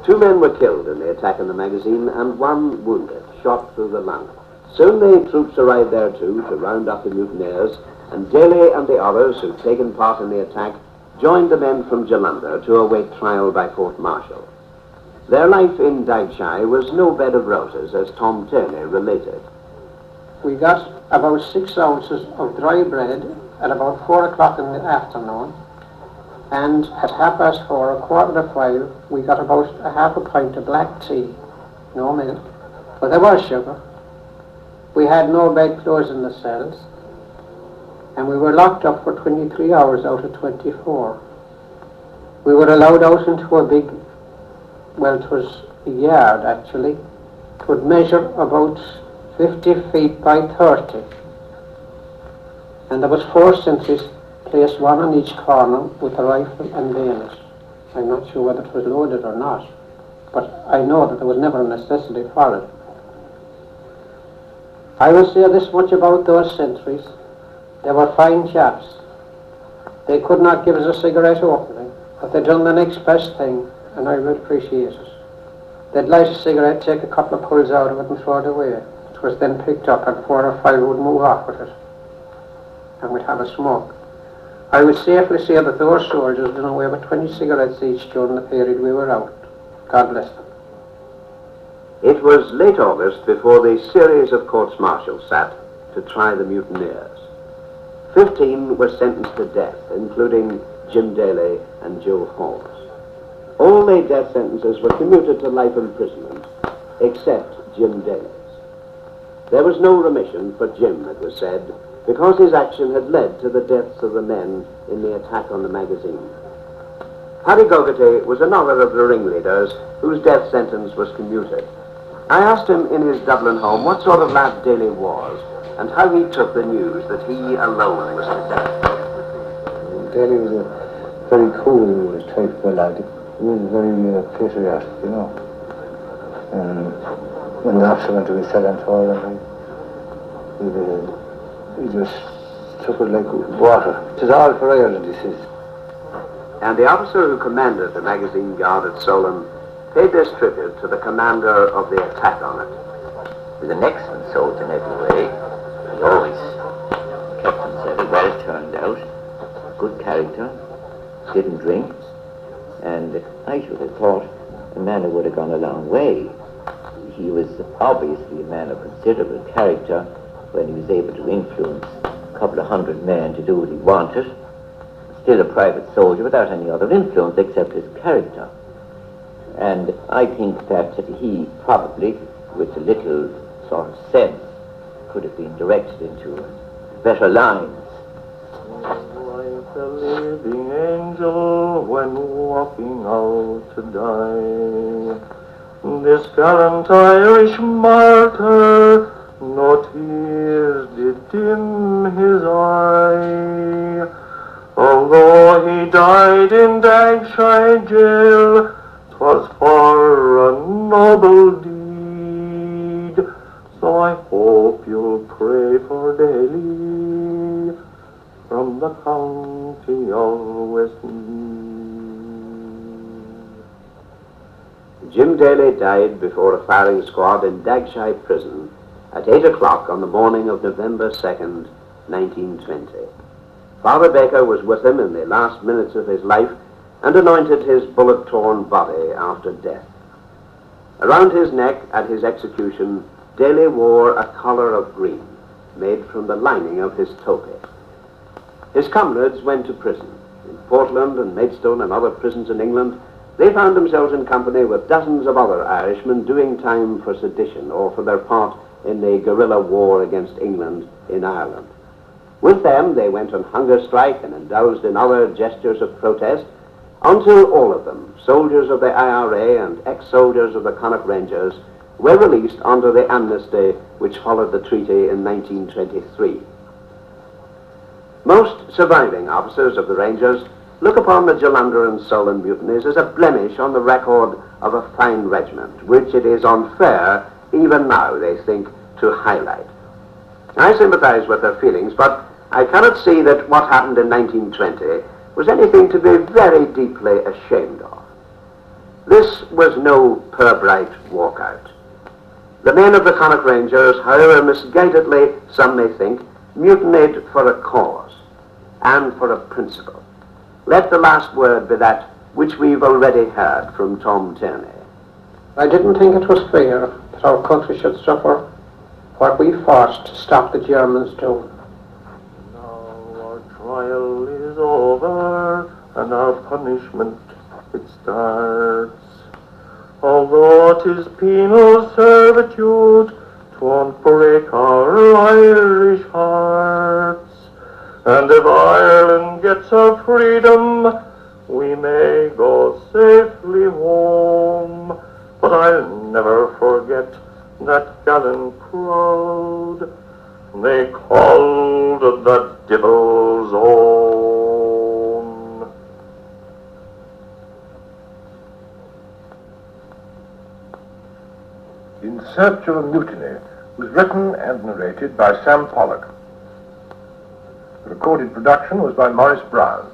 2 men were killed in the attack on the magazine and 1 wounded, shot through the lung. Soon the troops arrived there too to round up the mutineers, and Daly and the others who'd taken part in the attack joined the men from Jalandhar to await trial by court-martial. Their life in Dagshai was no bed of roses, as Tom Tierney related. We got about 6 ounces of dry bread at about 4 o'clock in the afternoon, and at 4:30, 4:45, we got about a half a pint of black tea, no milk, but there was sugar. We had no bedclothes in the cells, and we were locked up for 23 hours out of 24. We were allowed out into a big, well, it was a yard actually. It would measure about 50 feet by 30. And there was 4 sentries placed, 1 on each corner with a rifle and bayonet. I'm not sure whether it was loaded or not, but I know that there was never a necessity for it. I will say this much about those sentries. They were fine chaps. They could not give us a cigarette opening, but they'd done the next best thing, and I would appreciate it. They'd light a cigarette, take a couple of pulls out of it and throw it away. It was then picked up and 4 or 5 would move off with it, and we'd have a smoke. I would safely say that those soldiers did away with 20 cigarettes each during the period we were out. God bless them. It was late August before the series of courts-martial sat to try the mutineers. 15 were sentenced to death, including Jim Daly and Joe Holmes. All the death sentences were commuted to life imprisonment, except Jim Daly's. There was no remission for Jim, it was said, because his action had led to the deaths of the men in the attack on the magazine. Harry Gogarty was another of the ringleaders whose death sentence was commuted. I asked him in his Dublin home what sort of lad Daly was and how he took the news that he alone was to die. Daly was a very cool type of a lad. He was very patriotic, you know. And when the officer went to his cell and told him, he just took it like water. It is all for Ireland, he says. And the officer who commanded the magazine guard at Solon paid this tribute to the commander of the attack on it. He was an excellent soldier in every way. He always kept himself well turned out, good character, didn't drink, and I should have thought a man who would have gone a long way. He was obviously a man of considerable character when he was able to influence a couple of 100 men to do what he wanted. Still a private soldier without any other influence except his character. And I think that he probably, with a little sort of sense, could have been directed into better lines. Like a living angel when walking out to die, this gallant Irish martyr, no tears did dim his eye. Although he died in Dagshai jail, 'twas for a noble deed. So I hope you'll pray for Daly from the county of Westmeath. Jim Daly died before a firing squad in Dagshai prison at 8 o'clock on the morning of November 2nd, 1920. Father Baker was with him in the last minutes of his life and anointed his bullet-torn body after death. Around his neck at his execution, Daly wore a collar of green, made from the lining of his topee. His comrades went to prison. In Portland and Maidstone and other prisons in England, they found themselves in company with dozens of other Irishmen doing time for sedition or for their part in the guerrilla war against England in Ireland. With them, they went on hunger strike and indulged in other gestures of protest, until all of them, soldiers of the IRA and ex-soldiers of the Connaught Rangers, were released under the amnesty which followed the treaty in 1923. Most surviving officers of the Rangers look upon the Jalandhar and Solon mutinies as a blemish on the record of a fine regiment, which it is unfair, even now, they think, to highlight. I sympathize with their feelings, but I cannot see that what happened in 1920 was anything to be very deeply ashamed of. This was no Purbright walkout. The men of the Connaught Rangers, however misguidedly some may think, mutinied for a cause and for a principle. Let the last word be that which we've already heard from Tom Tierney. I didn't think it was fair that our country should suffer what we fought to stop the Germans doing. Now our trial is over, and our punishment it starts. Although 'tis penal servitude, 'twon't break our Irish hearts. And if Ireland gets her freedom, we may go safely home. But I'll never forget that gallant crowd they called the Devil's Own. In Search of a Mutiny was written and narrated by Sam Pollock. The recorded production was by Maurice Brown.